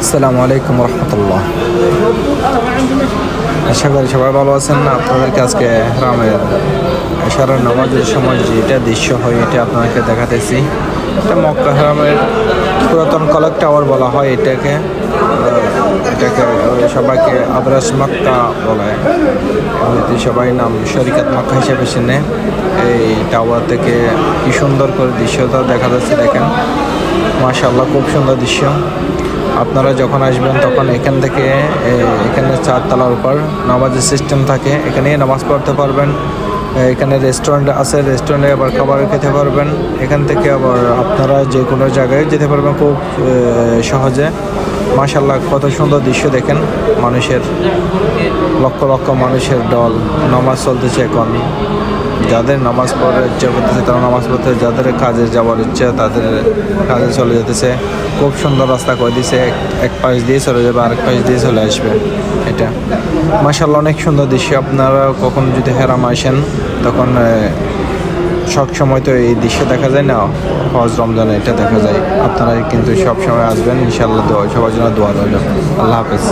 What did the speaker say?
আসসালামু আলাইকুম রহমতুল্লাহ। আশা করি সবাই ভালো আছেন। আপনাদেরকে আজকে হারামের এশারার নামাজের সময় যেটা দৃশ্য হয় এটা আপনাদেরকে দেখাতেছি। এটা মক্কা হারামের পুরাতন কলেক টাওয়ার বলা হয় এটাকে। সবাইকে আবরাস মক্কা বলে, এমনিতে সবাই নাম শরিকাত মক্কা হিসেবে চেনে। এই টাওয়ার থেকে কি সুন্দর করে দৃশ্যটা দেখা যাচ্ছে, দেখেন মাশাআল্লাহ, খুব সুন্দর দৃশ্য। আপনারা যখন আসবেন তখন এখান থেকে এখানে 4 তলার উপর নামাজের সিস্টেম থাকে, এখানে নামাজ পড়তে পারবেন। এখানে রেস্টুরেন্ট আছে, রেস্টুরেন্টে আবার খাবার খেতে পারবেন। এখান থেকে আবার আপনারা যে কোনো জায়গায় যেতে পারবেন খুব সহজে। মাশাআল্লাহ, কত সুন্দর দৃশ্য দেখেন। মানুষের লক্ষ লক্ষ মানুষের দল নামাজ চলতেছে এখন। যাদের নামাজ পড়ার ইচ্ছা করতেছে তারা নামাজ পড়তে, যাদের কাজে যাওয়ার ইচ্ছা তাদের কাজে চলে যেতেছে। খুব সুন্দর রাস্তা করে দিয়েছে, এক পাশ দিয়ে চলে যাবে, আরেক পাশ দিয়ে চলে আসবে। এটা মাশাআল্লাহ অনেক সুন্দর দৃশ্য। আপনারা কখন যদি হেরাম আসেন তখন সব সময় তো এই দৃশ্য দেখা যায় না, হজ রমজানে এটা দেখা যায়। আপনারা কিন্তু সব সময় আসবেন, ইনশাআল্লাহ। সবার জন্য দোয়া রইল। আল্লাহ হাফেজ।